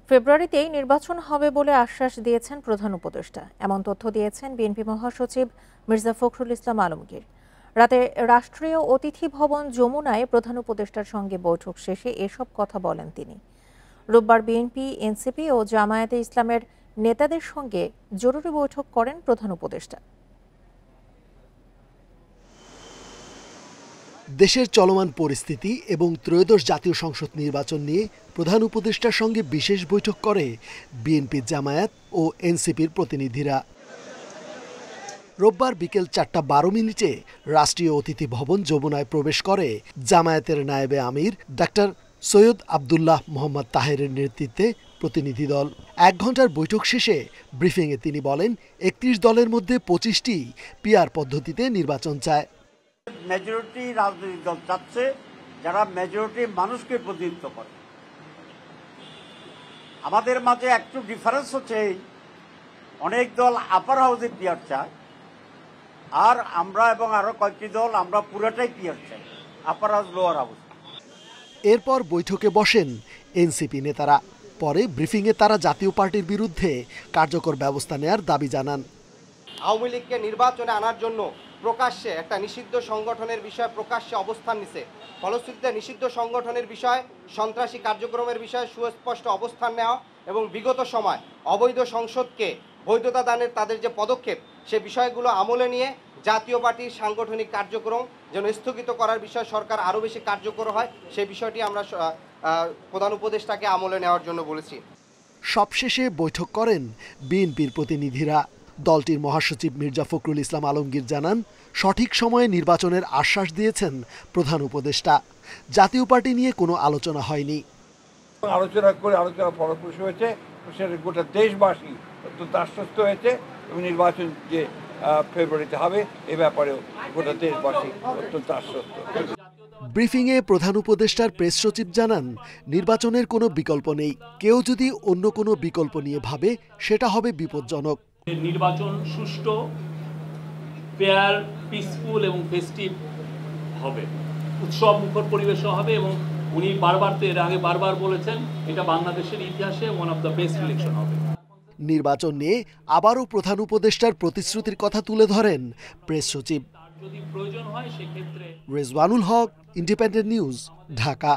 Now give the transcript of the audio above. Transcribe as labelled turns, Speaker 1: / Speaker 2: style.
Speaker 1: ফেব্রুয়ারিতেই নির্বাচন হবে বলে আশ্বাস দিয়েছেন প্রধান উপদেষ্টা। এমন তথ্য দিয়েছেন বিএনপি মহাসচিব মির্জা ফখরুল ইসলাম আলমগীর। রাতে রাষ্ট্রীয় অতিথি ভবন যমুনায় প্রধান উপদেষ্টার সঙ্গে বৈঠক শেষে এসব কথা বলেন তিনি। রোববার বিএনপি, এনসিপি ও জামায়াতে ইসলামের নেতাদের সঙ্গে জরুরি বৈঠক করেন প্রধান উপদেষ্টা।
Speaker 2: দেশের চলমান পরিস্থিতি এবং ত্রয়োদশ জাতীয় সংসদ নির্বাচন নিয়ে প্রধান উপদেষ্টার সঙ্গে বিশেষ বৈঠক করে বিএনপি, জামায়াত ও এনসিপির প্রতিনিধিরা। রোববার বিকেল 4:12 রাষ্ট্রীয় অতিথি ভবন যমুনায় প্রবেশ করে জামায়াতের নায়েবে আমির ডাক্তার সৈয়দ আবদুল্লাহ মোহাম্মদ তাহেরের নেতৃত্বে প্রতিনিধি দল। 1 ঘন্টার বৈঠক শেষে ব্রিফিংয়ে তিনি বলেন, 31 দলের মধ্যে 25টি পিআর পদ্ধতিতে নির্বাচন চায়।
Speaker 3: মেজরিটি রাজনৈতিক দল চাচ্ছে যারা মেজরিটি মানুষকে প্রতিনিধিত্ব করে। আমাদের মাঝে একটু ডিফারেন্স হচ্ছে, অনেক দল আপার হাউসে পিআর চায়, আর আমরা এবং আরো কয়েকটি দল আমরা পুরোটাই পিআর চাই, আপার হাউস, লোয়ার হাউস।
Speaker 2: এরপর বৈঠকে বসেন এনসিপি নেতারা। পরে ব্রিফিংয়ে তারা জাতীয় পার্টির বিরুদ্ধে কার্যকর ব্যবস্থা নেয়ার দাবি জানান।
Speaker 4: আওয়ামী লীগকে নির্বাচনে আনার জন্য প্রকাশ্যে একটা নিষিদ্ধ সংগঠনের বিষয়ে প্রকাশ্যে অবস্থান নিছে। ফলশ্রুতিতে নিষিদ্ধ সংগঠনের বিষয়, সন্ত্রাসী কার্যক্রমের বিষয়ে সুস্পষ্ট অবস্থান নেওয়া এবং বিগত সময় অবৈধ সংসদকে বৈধতা দানের তাদের যে পদক্ষেপ, সে বিষয়গুলো আমলে নিয়ে জাতীয় পার্টির সাংগঠনিক কার্যক্রম যেন স্থগিত করার বিষয়ে সরকার আরও বেশি কার্যকর হয়, সেই বিষয়টি আমরা প্রধান উপদেষ্টাকে আমলে নেওয়ার জন্য বলেছি।
Speaker 2: সবশেষে বৈঠক করেন বিএনপির প্রতিনিধিরা। দলটির মহাসচিব মির্জা ফখরুল ইসলাম আলমগীর জানান, সঠিক সময়ে নির্বাচনের আশ্বাস দিয়েছেন প্রধান উপদেষ্টা। জাতীয় পার্টি নিয়ে কোনো আলোচনা হয়নি।
Speaker 5: আলোচনা ফলপ্রসূ হয়েছে, সেটা গোটা দেশবাসী অত্যন্ত আশ্বস্ত হয়েছে এবং নির্বাচন যে ফেব্রুয়ারিতে হবে এ ব্যাপারেও গোটা দেশবাসী অত্যন্ত আশ্বস্ত।
Speaker 2: ব্রিফিংয়ে প্রধান উপদেষ্টার প্রেস সচিব জানান, নির্বাচনের কোনো বিকল্প নেই। কেউ যদি অন্য কোনো বিকল্প নিয়ে ভাবে, সেটা হবে বিপজ্জনক।
Speaker 6: নির্বাচন সুষ্ঠু, ফেয়ার, পিসফুল এবং ফেস্টিভ হবে, উৎসব মুখর পরিবেশও হবে এবং উনি এর আগে বারবার বলেছেন এটা বাংলাদেশের ইতিহাসে one of the best election হবে।
Speaker 2: নির্বাচন নিয়ে আবারও প্রধান উপদেষ্টার প্রতিশ্রুতির কথা তুলে ধরেন প্রেস সচিব।
Speaker 6: যদি প্রয়োজন হয় সেক্ষেত্রে।
Speaker 2: রেজওয়ানুল হক, ইন্ডিপেন্ডেন্ট নিউজ, ঢাকা।